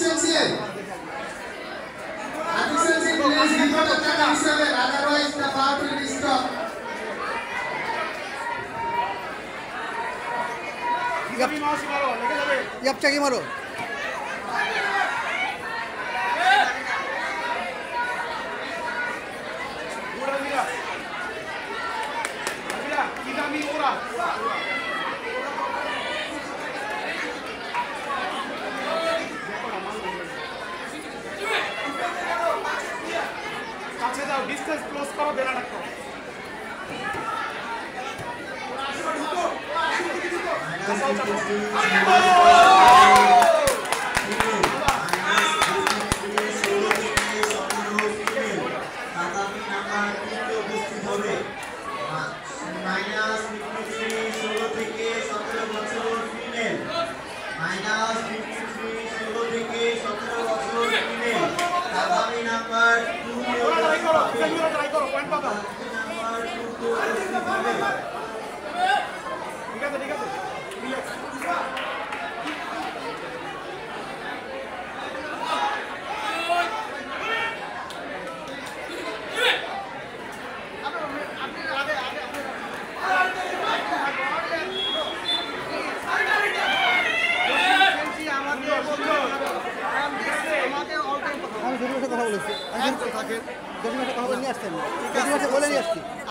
Efficiency. Efficiency please report at 37. Otherwise the power will be stopped. Yap chaki maro. Distance close करो बेला रखो try करो point पाबा ठीक है relax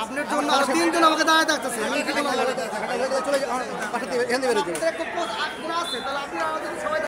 আপনার জন্য আর তিনজন আমাকে দাঁড়ায় থাকতেছে চলে